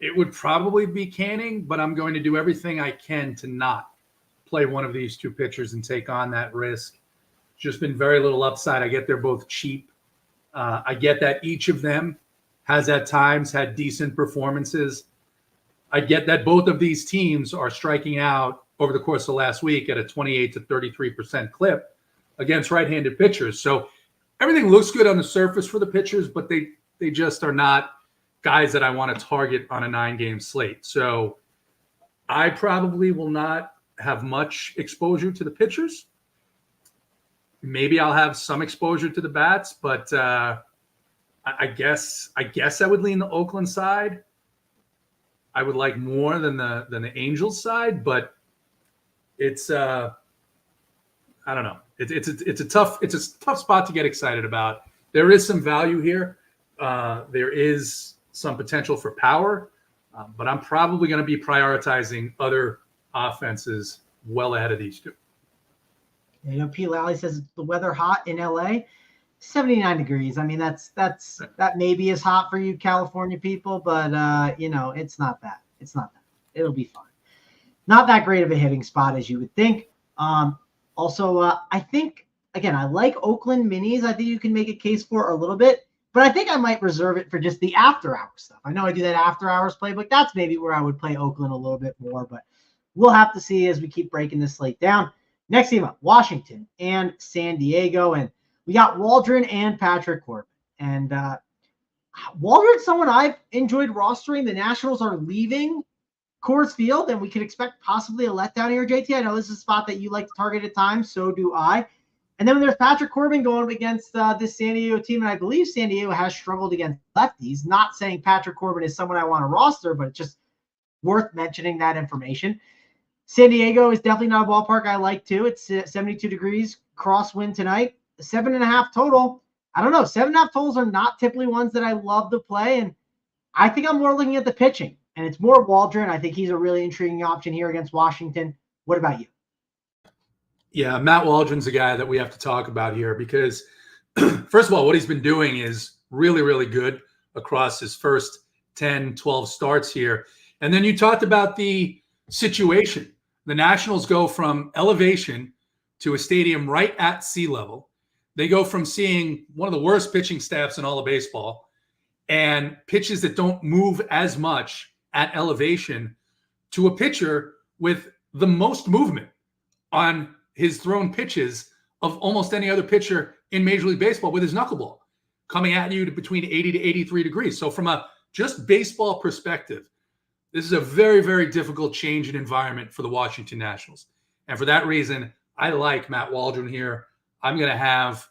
it would probably be Canning, but I'm going to do everything I can to not play one of these two pitchers and take on that risk. Just been very little upside. I get they're both cheap. I get that each of them has at times had decent performances. I get that both of these teams are striking out over the course of the last week at a 28 to 33% clip against right-handed pitchers. So everything looks good on the surface for the pitchers, but they just are not guys that I want to target on a 9-game slate. So I probably will not have much exposure to the pitchers. Maybe I'll have some exposure to the bats, but I guess I would lean the Oakland side. I would like more than the Angels side, but it's I don't know. It's a tough spot to get excited about. There is some value here. There is some potential for power, but I'm probably going to be prioritizing other offenses well ahead of these two. You know, P. Lally says the weather hot in LA, 79 degrees. I mean, that maybe is hot for you California people, but you know, it's not that. It's not that. It'll be fine. Not that great of a hitting spot as you would think. Also, I think, again, I like Oakland minis. I think you can make a case for a little bit, but I think I might reserve it for just the after hours stuff. I know I do that after hours playbook. That's maybe where I would play Oakland a little bit more, but we'll have to see as we keep breaking this slate down. Next team up, Washington and San Diego. And we got Waldron and Patrick Corbin. And Waldron's someone I've enjoyed rostering. The Nationals are leaving Coors Field, and we could expect possibly a letdown here, JT. I know this is a spot that you like to target at times. So do I. And then there's Patrick Corbin going up against this San Diego team. And I believe San Diego has struggled against lefties. Not saying Patrick Corbin is someone I want to roster, but it's just worth mentioning that information. San Diego is definitely not a ballpark I like too. It's 72 degrees crosswind tonight. 7.5 total. I don't know. 7.5 totals are not typically ones that I love to play. And I think I'm more looking at the pitching. And it's more Waldron. I think he's a really intriguing option here against Washington. What about you? Yeah, Matt Waldron's a guy that we have to talk about here because, first of all, what he's been doing is really, really good across his first 10, 12 starts here. And then you talked about the situation. The Nationals go from elevation to a stadium right at sea level. They go from seeing one of the worst pitching staffs in all of baseball and pitches that don't move as much at elevation to a pitcher with the most movement on his thrown pitches of almost any other pitcher in Major League Baseball with his knuckleball coming at you to between 80 to 83 degrees. So from a just baseball perspective, this is a very, very difficult change in environment for the Washington Nationals. And for that reason, I like Matt Waldron here. I'm going to have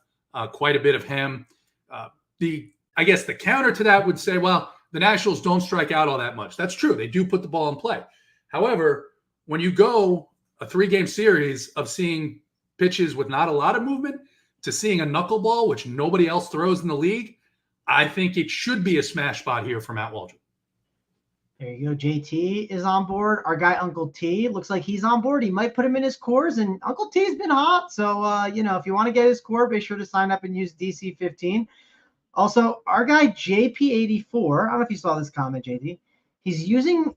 quite a bit of him. I guess the counter to that would say, well, the Nationals don't strike out all that much. That's true. They do put the ball in play. However, when you go a 3-game series of seeing pitches with not a lot of movement to seeing a knuckleball, which nobody else throws in the league, I think it should be a smash spot here for Matt Waldron. There you go. JT is on board. Our guy Uncle T looks like he's on board. He might put him in his cores, and Uncle T's been hot. So, if you want to get his core, be sure to sign up and use DC15. Also, our guy JP84, I don't know if you saw this comment, JT. He's using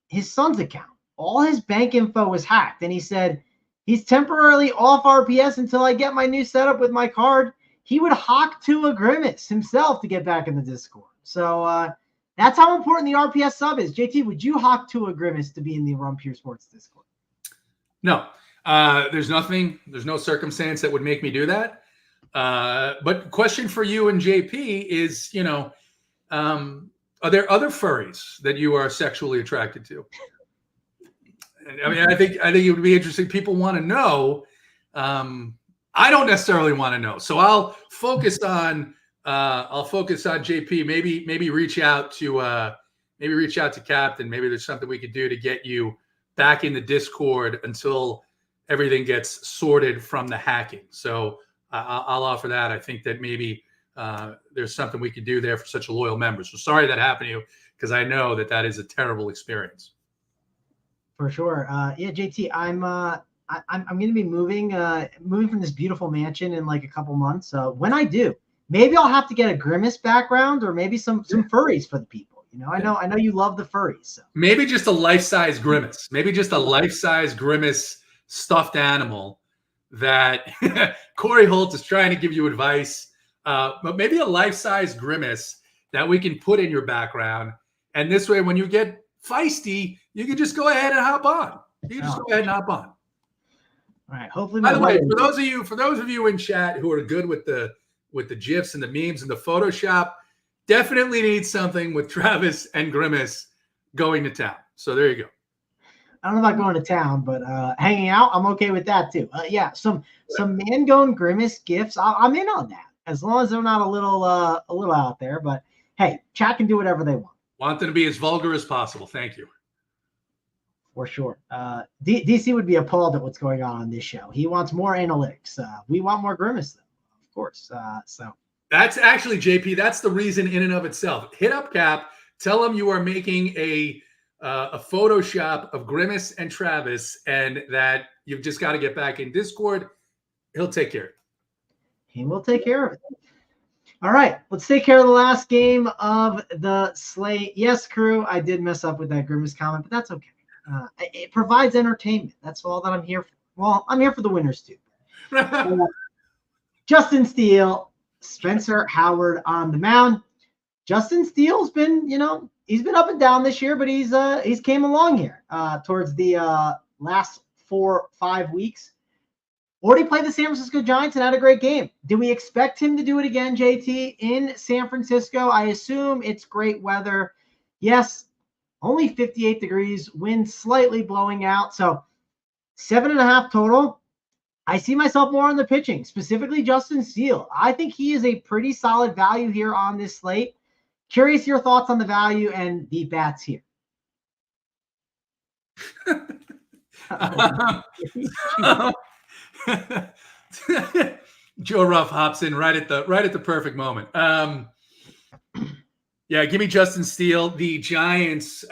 his son's account. All his bank info was hacked, and he said he's temporarily off RPS until I get my new setup with my card. He would hawk to a Grimace himself to get back in the Discord. So, that's how important the RPS sub is. JT, would you hawk to a Grimace to be in the Run Pure Sports Discord? No, there's no circumstance that would make me do that. But question for you and JP is, are there other furries that you are sexually attracted to? I mean, I think it would be interesting. People want to know. I don't necessarily want to know. So I'll focus on JP. Maybe reach out to Captain. Maybe there's something we could do to get you back in the Discord until everything gets sorted from the hacking. So I'll offer that. I think that maybe there's something we could do there for such a loyal member. So sorry that happened to you, because I know that is a terrible experience. For sure. Yeah, JT, I'm going to be moving from this beautiful mansion in like a couple months. When I do, maybe I'll have to get a Grimace background, or maybe some furries for the people. I know you love the furries. So. Maybe just a life-size Grimace. Maybe just a life-size Grimace stuffed animal that Corey Holt is trying to give you advice. But maybe a life-size Grimace that we can put in your background. And this way, when you get feisty, you can just go ahead and hop on. All right. Hopefully, by the way, for those of you in chat who are good with the GIFs and the memes and the Photoshop, definitely need something with Travis and Grimace going to town. So there you go. I don't know about going to town, but hanging out, I'm okay with that too. Yeah, some Mangone Grimace gifts, I'm in on that, as long as they're not a little out there. But hey, chat can do whatever they want. Want them to be as vulgar as possible. Thank you. For sure. DC would be appalled at what's going on this show. He wants more analytics. We want more Grimace, though, of course. So that's actually, JP, that's the reason in and of itself. Hit up Cap. Tell him you are making a Photoshop of Grimace and Travis, and that you've just got to get back in Discord. He'll take care of it. He will take care of it. All right, let's take care of the last game of the slate. Yes, crew, I did mess up with that Grimace comment, but that's okay. It provides entertainment. That's all that I'm here for. Well, I'm here for the winners too. Justin Steele, Spencer Howard on the mound. Justin Steele's been, he's been up and down this year, but he's came along here towards the last 4-5 weeks. Already played the San Francisco Giants and had a great game. Do we expect him to do it again, JT, in San Francisco? I assume it's great weather. Yes, only 58 degrees, wind slightly blowing out. So 7.5 total. I see myself more on the pitching, specifically Justin Steele. I think he is a pretty solid value here on this slate. Curious your thoughts on the value and the bats here. Joe Ruff hops in right at the perfect moment. Yeah, give me Justin Steele. The Giants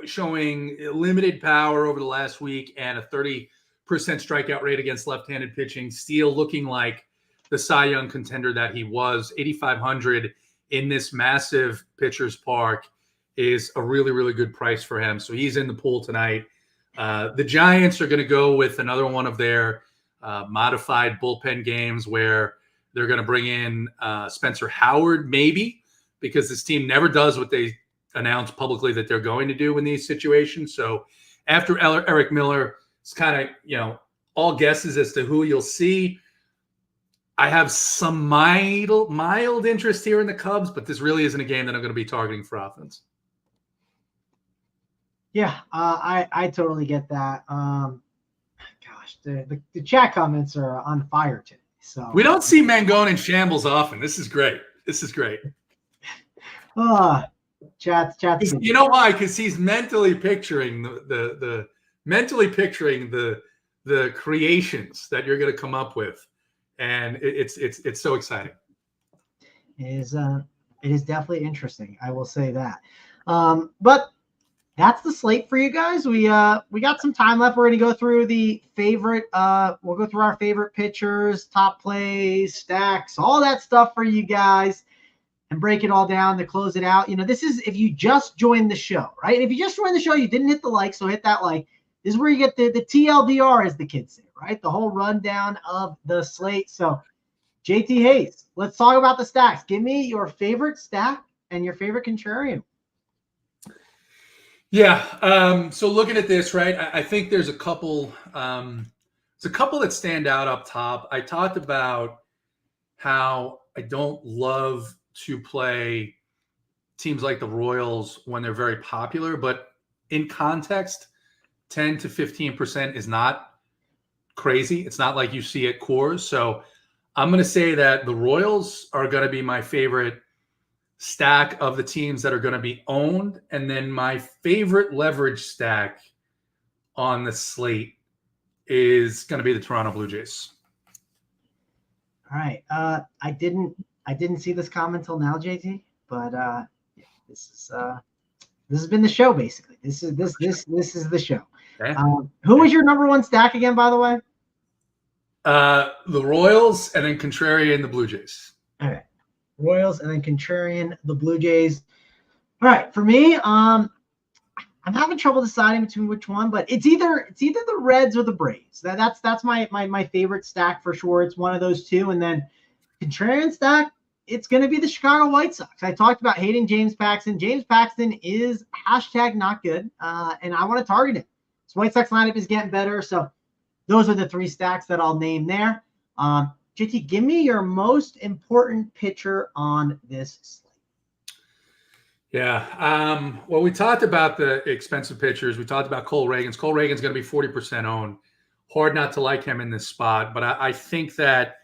showing limited power over the last week and a 30% strikeout rate against left-handed pitching. Steele looking like the Cy Young contender that he was. 8,500 in this massive pitcher's park is a really, really good price for him. So he's in the pool tonight. The Giants are going to go with another one of their modified bullpen games where they're going to bring in Spencer Howard, maybe, because this team never does what they announce publicly that they're going to do in these situations. So after Eric Miller, it's kind of, all guesses as to who you'll see. I have some mild interest here in the Cubs, but this really isn't a game that I'm going to be targeting for offense. Yeah, I totally get that. Gosh, the chat comments are on fire today. So we don't see Mangone in shambles often. This is great. Chat's. You know why? Because he's mentally picturing the creations that you're going to come up with, and it's so exciting. It is definitely interesting. I will say that. But that's the slate for you guys. We got some time left. We're going to go through the favorite. We'll go through our favorite pitchers, top plays, stacks, all that stuff for you guys, and break it all down to close it out. This is if you just joined the show, right? And if you just joined the show, you didn't hit the like, so hit that like. This is where you get the TLDR, as the kids say, right? The whole rundown of the slate. So, JT Hayes, let's talk about the stacks. Give me your favorite stack and your favorite contrarian. Yeah. So looking at this, right, I think there's a couple. There's a couple that stand out up top. I talked about how I don't love to play teams like the Royals when they're very popular, but in context, 10 to 15% is not crazy. It's not like you see at Coors. So I'm going to say that the Royals are going to be my favorite stack of the teams that are going to be owned. And then my favorite leverage stack on the slate is going to be the Toronto Blue Jays. All right. I didn't see this comment till now, JT, but this has been the show basically. This is the show. Okay. Who was your number one stack again, by the way? The Royals and then contrarian the Blue Jays. Okay. Royals and then contrarian the Blue Jays. All right. For me, I'm having trouble deciding between which one, but it's either the Reds or the Braves. That's my favorite stack for sure. It's one of those two. And then contrarian stack, it's going to be the Chicago White Sox. I talked about hating James Paxton. James Paxton is #not good, and I want to target him. This White Sox lineup is getting better, so those are the three stacks that I'll name there. JT, give me your most important pitcher on this slate. Yeah. Well, we talked about the expensive pitchers. We talked about Cole Ragans. Cole Ragans going to be 40% owned. Hard not to like him in this spot, but I think that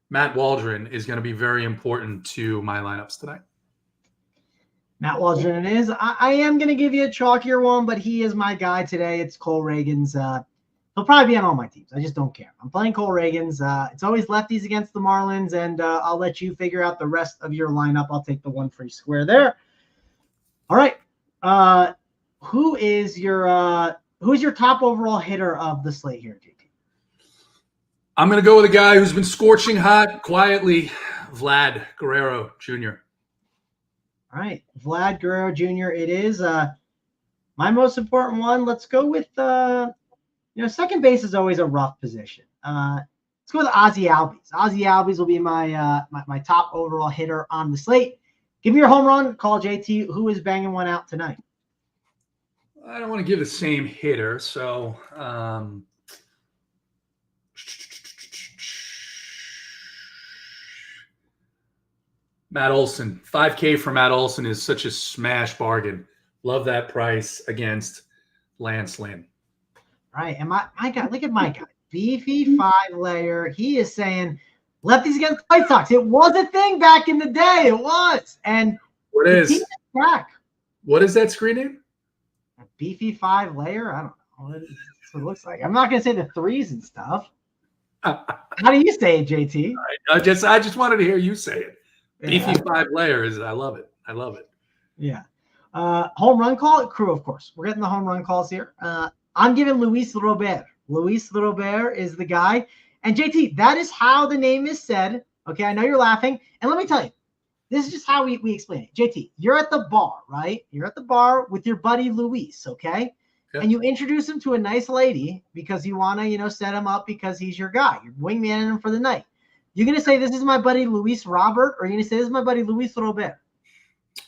Matt Waldron is going to be very important to my lineups tonight. Matt Waldron it is. I am going to give you a chalkier one, but he is my guy today. It's Cole Ragans. He'll probably be on all my teams. I just don't care. I'm playing Cole Ragans. It's always lefties against the Marlins, and I'll let you figure out the rest of your lineup. I'll take the one free square there. All right. Who is your top overall hitter of the slate here, JT? I'm going to go with a guy who's been scorching hot quietly, Vlad Guerrero Jr. All right, Vlad Guerrero Jr. It is my most important one. Let's go with second base is always a rough position. Let's go with Ozzie Albies. Ozzie Albies will be my my top overall hitter on the slate. Give me your home run. Call JT. Who is banging one out tonight? I don't want to give the same hitter, so Matt Olson. 5K for Matt Olson is such a smash bargain. Love that price against Lance Lynn. All right, and my guy, look at my guy. Beefy 5-layer. He is saying lefties against White Sox. It was a thing back in the day. It was. And what is back. What is that screen name? A Beefy 5-layer? I don't know. That's what it looks like. I'm not gonna say the threes and stuff. How do you say it, JT? I just wanted to hear you say it. Beefy 5-layer. I love it. I love it. Yeah. Home run call, crew, of course. We're getting the home run calls here. I'm giving Luis Robert. Luis Robert is the guy. And JT, that is how the name is said. Okay, I know you're laughing. And let me tell you, this is just how we explain it. JT, you're at the bar, right? You're at the bar with your buddy Luis, okay? Yep. And you introduce him to a nice lady because you want to, set him up because he's your guy. You're wingmanning him for the night. You're going to say, this is my buddy Luis Robert, or you're going to say, this is my buddy Luis Robert?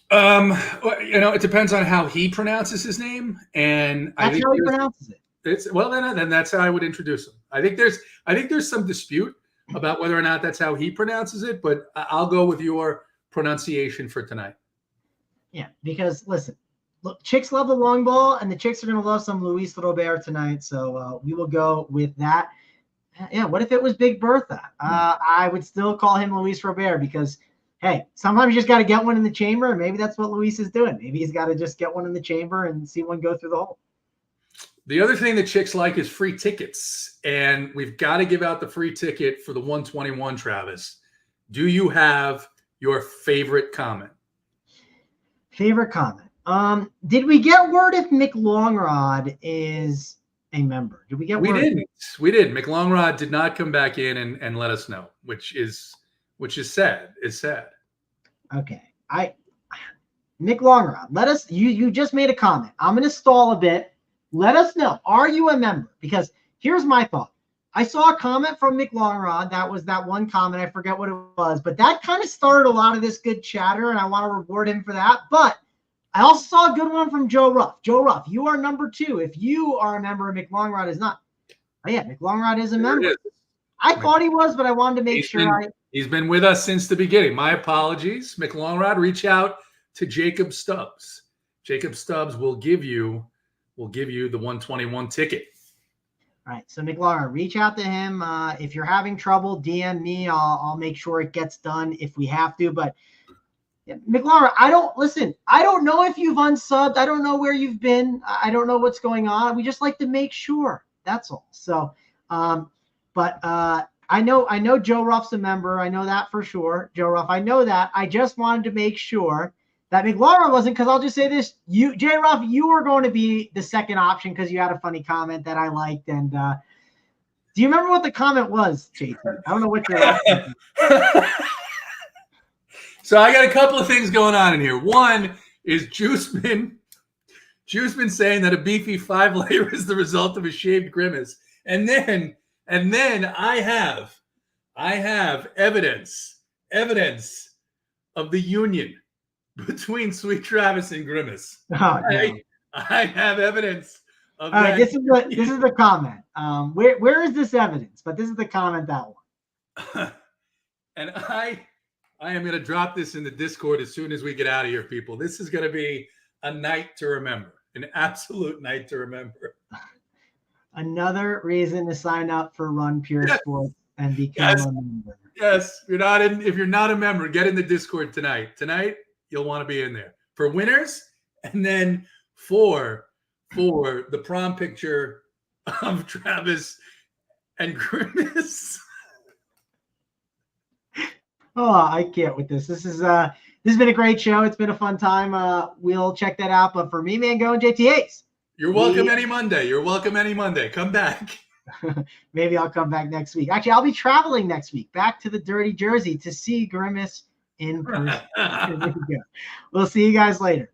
It depends on how he pronounces his name, and that's how he pronounces it. Then that's how I would introduce him. I think there's some dispute about whether or not that's how he pronounces it, but I'll go with your pronunciation for tonight. Yeah, because listen, look, chicks love the long ball, and the chicks are going to love some Luis Robert tonight, so we will go with that. Yeah, what if it was Big Bertha? I would still call him Luis Robert because, hey, sometimes you just got to get one in the chamber, and maybe that's what Luis is doing. Maybe he's got to just get one in the chamber and see one go through the hole. The other thing that chicks like is free tickets, and we've got to give out the free ticket for the 121, Travis. Do you have your favorite comment. Favorite comment. Did we get word if McLongrod is a member? Did we get word? We didn't. McLongrod did not come back in and let us know, which is sad. It's sad. Okay. McLongrod, let us, you just made a comment. I'm going to stall a bit. Let us know. Are you a member? Because here's my thought. I saw a comment from McLongrod. That was that one comment. I forget what it was, but that kind of started a lot of this good chatter, and I want to reward him for that. But I also saw a good one from Joe Ruff. Joe Ruff, you are number 2. If you are a member, McLongrod is not. Oh, yeah, McLongrod is a member. I thought he was, but I wanted to make sure. He's been with us since the beginning. My apologies. McLongrod, reach out to Jacob Stubbs. Jacob Stubbs will give you the 121 ticket. All right, so McLaurin, reach out to him. If you're having trouble, DM me. I'll make sure it gets done if we have to. But yeah, McLaurin, I don't know if you've unsubbed. I don't know where you've been. I don't know what's going on. We just like to make sure. That's all. So, but I know Joe Ruff's a member. I know that for sure. Joe Ruff, I know that. I just wanted to make sure that McLaurin wasn't, because I'll just say this. J. Ruff, you were going to be the second option because you had a funny comment that I liked. And do you remember what the comment was, JT? I don't know what you're asking. So I got a couple of things going on in here. One is Juiceman saying that a beefy 5-layer is the result of a shaved grimace. And then I have evidence of the union between Sweet Travis and Grimace. Oh, no. I have evidence of all that. Right, this is the comment. Where is this evidence? But this is the comment, that one. And I am going to drop this in the Discord as soon as we get out of here, people. This is going to be a night to remember, an absolute night to remember. Another reason to sign up for Run Pure Sports and become a member. Yes, if you're not a member, get in the Discord tonight. Tonight, you'll want to be in there for winners, and then for the prom picture of Travis and Grimace. Oh, I can't with this. This has been a great show. It's been a fun time. We'll check that out. But for me, Mango, and JTAs. You're welcome any Monday. Come back. Maybe I'll come back next week. Actually, I'll be traveling next week back to the Dirty Jersey to see Grimace in person. We'll see you guys later.